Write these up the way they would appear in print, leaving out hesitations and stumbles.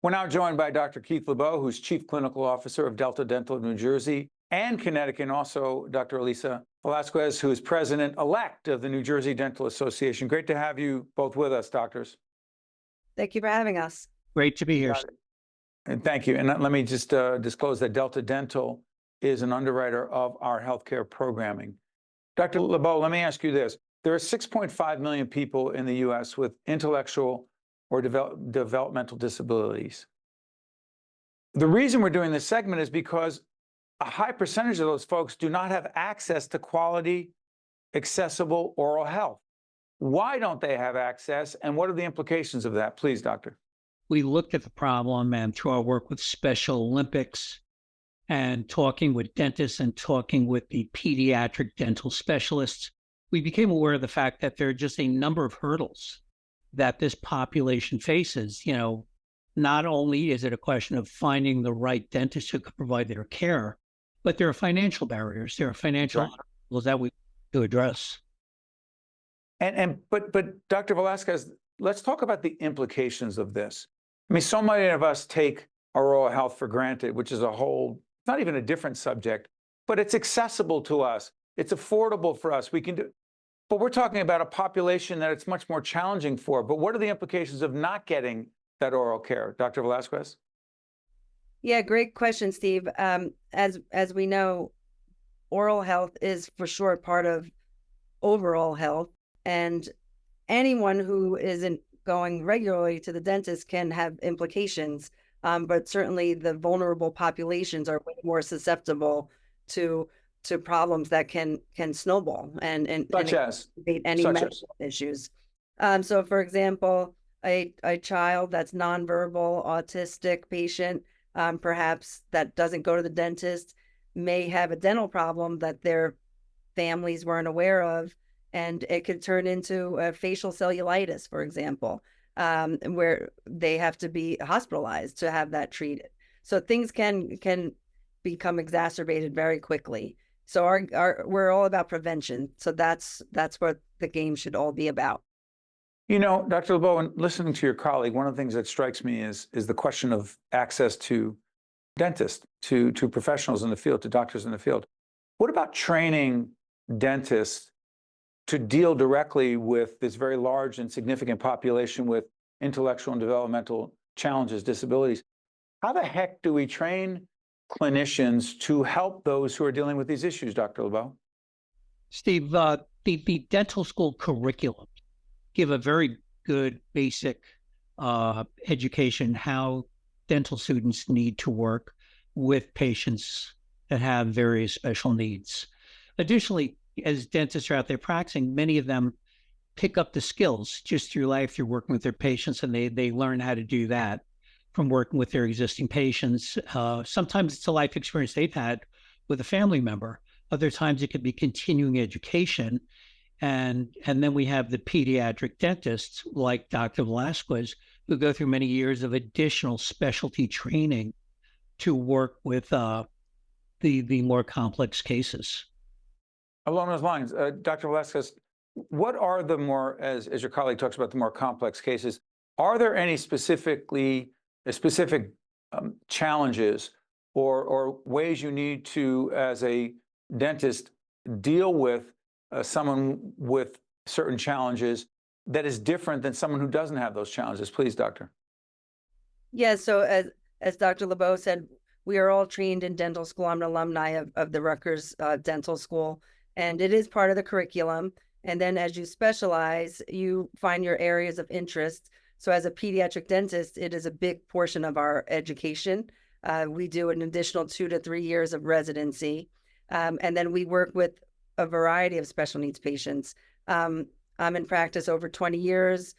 We're now joined by Dr. Keith Libou, who's Chief Clinical Officer of Delta Dental of New Jersey and Connecticut, and also Dr. Elisa Velazquez, who is President-elect of the New Jersey Dental Association. Great to have you both with us, doctors. Thank you for having us. Great to be here. And thank you. And let me just disclose that Delta Dental is an underwriter of our healthcare programming. Dr. Libou, let me ask you this. There are 6.5 million people in the U.S. with intellectual or developmental disabilities. The reason we're doing this segment is because a high percentage of those folks do not have access to quality, accessible oral health. Why don't they have access, and what are the implications of that? Please, doctor. We looked at the problem, and through our work with Special Olympics and talking with dentists and talking with the pediatric dental specialists, we became aware of the fact that there are just a number of hurdles that this population faces. You know, not only is it a question of finding the right dentist who can provide their care, but there are financial barriers. There are financial obstacles that we have to address. But Dr. Velazquez, let's talk about the implications of this. I mean, so many of us take our oral health for granted, which is a whole, not even a different subject, but it's accessible to us. It's affordable for us. We can do, but we're talking about a population that it's much more challenging for. But what are the implications of not getting that oral care? Dr. Velazquez? Yeah, great question, Steve. As we know, oral health is for sure part of overall health, and anyone who isn't going regularly to the dentist can have implications. But certainly the vulnerable populations are way more susceptible to problems that can snowball and any medical issues. So for example, a child that's nonverbal, autistic patient, perhaps that doesn't go to the dentist, may have a dental problem that their families weren't aware of, and it could turn into a facial cellulitis, for example, where they have to be hospitalized to have that treated. So things can become exacerbated very quickly. So we're all about prevention. So that's what the game should all be about. You know, Dr. Libou, in listening to your colleague, one of the things that strikes me is the question of access to dentists, to professionals in the field, to doctors in the field. What about training dentists to deal directly with this very large and significant population with intellectual and developmental challenges, disabilities? How the heck do we train clinicians to help those who are dealing with these issues, Dr. Libou? Steve, the dental school curriculum give a very good basic education how dental students need to work with patients that have various special needs. Additionally, as dentists are out there practicing, many of them pick up the skills just through life, through working with their patients, and they learn how to do that from working with their existing patients. Sometimes it's a life experience they've had with a family member. Other times it could be continuing education. And then we have the pediatric dentists like Dr. Velazquez, who go through many years of additional specialty training to work with the more complex cases. Along those lines, Dr. Velazquez, what are the more, as your colleague talks about the more complex cases, are there any specific challenges or ways you need to, as a dentist, deal with someone with certain challenges that is different than someone who doesn't have those challenges? Please, doctor. Yeah, so as Dr. Libou said, we are all trained in dental school. I'm an alumni of the Rutgers Dental School, and it is part of the curriculum. And then as you specialize, you find your areas of interest. So as a pediatric dentist, it is a big portion of our education. We do an additional 2 to 3 years of residency. And then we work with a variety of special needs patients. I'm in practice over 20 years.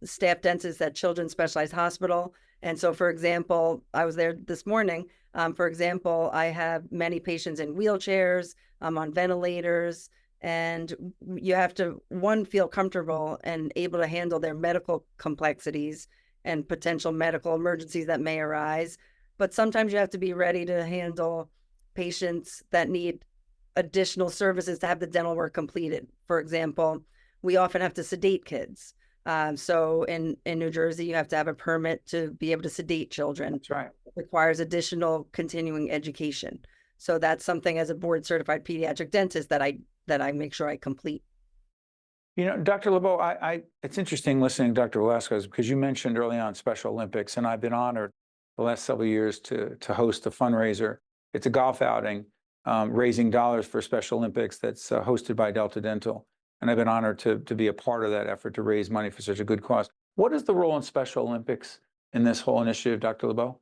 Staff dentist at Children's Specialized Hospital. And so, for example, I was there this morning. For example, I have many patients in wheelchairs, on ventilators, and you have to, one, feel comfortable and able to handle their medical complexities and potential medical emergencies that may arise. But sometimes you have to be ready to handle patients that need additional services to have the dental work completed. For example, we often have to sedate kids. So in New Jersey, you have to have a permit to be able to sedate children. That's right. It requires additional continuing education. So that's something as a board certified pediatric dentist that I make sure I complete. You know, Dr. Libou, it's interesting listening to Dr. Velazquez because you mentioned early on Special Olympics, and I've been honored the last several years to host a fundraiser. It's a golf outing raising dollars for Special Olympics that's hosted by Delta Dental. And I've been honored to be a part of that effort to raise money for such a good cause. What is the role in Special Olympics in this whole initiative, Dr. Libou?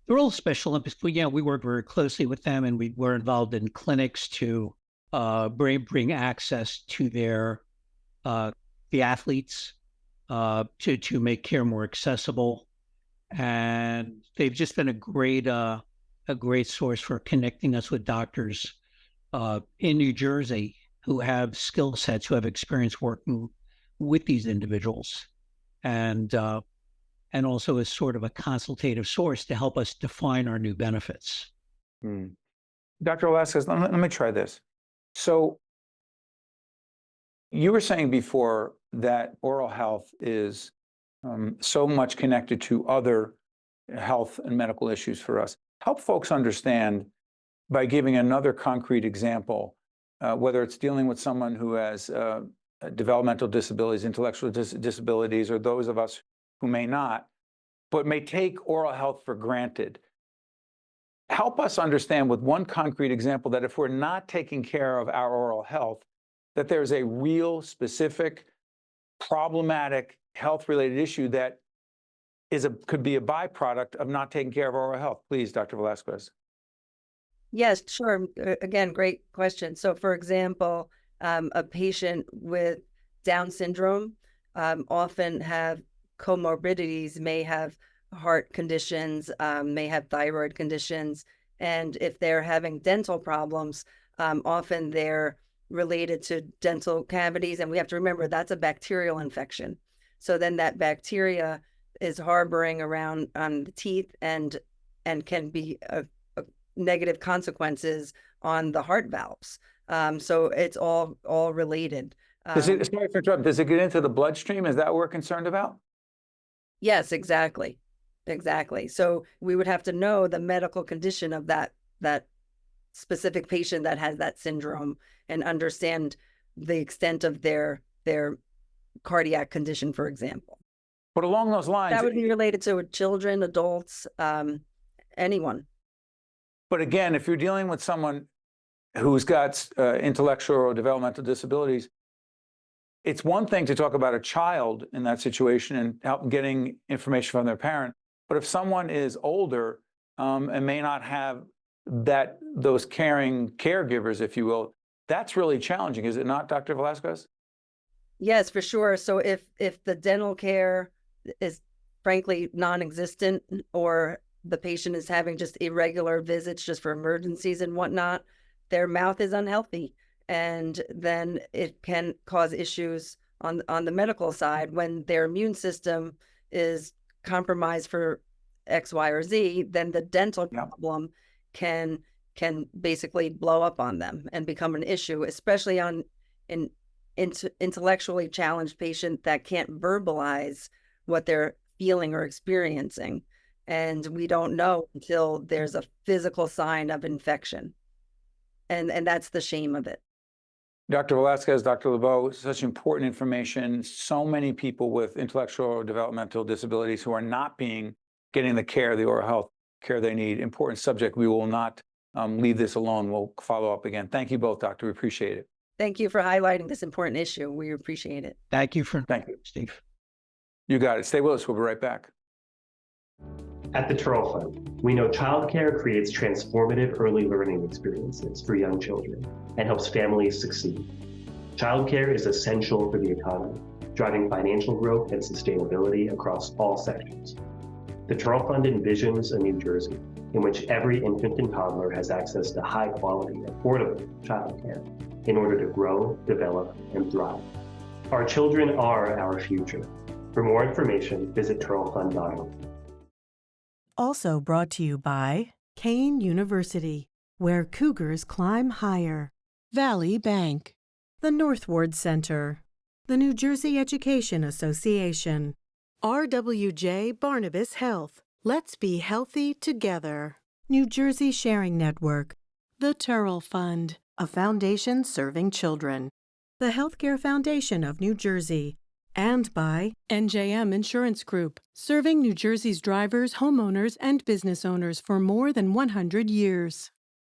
The role of Special Olympics, we work very closely with them, and we were involved in clinics to bring access to the athletes to make care more accessible, and they've just been a great source for connecting us with doctors in New Jersey who have skill sets, who have experience working with these individuals, and also as sort of a consultative source to help us define our new benefits. Dr. Velazquez, let me try this. So you were saying before that oral health is so much connected to other health and medical issues for us. Help folks understand by giving another concrete example, whether it's dealing with someone who has developmental disabilities, intellectual disabilities, or those of us who may not, but may take oral health for granted. Help us understand with one concrete example that if we're not taking care of our oral health, that there's a real specific problematic health-related issue that could be a byproduct of not taking care of oral health. Please, Dr. Velazquez. Yes, sure. Again, great question. So for example, a patient with Down syndrome often have comorbidities, may have heart conditions, may have thyroid conditions. And if they're having dental problems, often they're related to dental cavities. And we have to remember that's a bacterial infection. So then that bacteria is harboring around on the teeth and can be negative consequences on the heart valves. So it's all related. Sorry for interrupting. Does it get into the bloodstream? Is that what we're concerned about? Yes, exactly. Exactly. So we would have to know the medical condition of that specific patient that has that syndrome and understand the extent of their cardiac condition, for example. But along those lines, that would be related to children, adults, anyone. But again, if you're dealing with someone who's got intellectual or developmental disabilities, it's one thing to talk about a child in that situation and help getting information from their parent. But if someone is older and may not have those caring caregivers, if you will, that's really challenging, is it not, Dr. Velazquez? Yes, for sure. So if the dental care is frankly non-existent, or the patient is having just irregular visits just for emergencies and whatnot, their mouth is unhealthy. And then it can cause issues on the medical side when their immune system is compromised for X, Y, or Z. Then the dental problem can basically blow up on them and become an issue, especially on an intellectually challenged patient that can't verbalize what they're feeling or experiencing. And we don't know until there's a physical sign of infection. And that's the shame of it. Dr. Velazquez, Dr. Libou, such important information. So many people with intellectual or developmental disabilities who are not getting the care, the oral health care they need. Important subject. We will not leave this alone. We'll follow up again. Thank you both, Doctor. We appreciate it. Thank you for highlighting this important issue. We appreciate it. Thank you, Steve. You got it. Stay with us. We'll be right back. At the Turl Fund, we know childcare creates transformative early learning experiences for young children and helps families succeed. Childcare is essential for the economy, driving financial growth and sustainability across all sectors. The Turl Fund envisions a New Jersey in which every infant and toddler has access to high-quality, affordable childcare in order to grow, develop, and thrive. Our children are our future. For more information, visit turlfund.org. Also brought to you by Kane University, where Cougars climb higher. Valley Bank. The Northward Center. the New Jersey Education Association. RWJ Barnabas Health. Let's be healthy together. New Jersey Sharing Network. The Turrell Fund, a foundation serving children. The Healthcare Foundation of New Jersey. And by NJM Insurance Group, serving New Jersey's drivers, homeowners, and business owners for more than 100 years.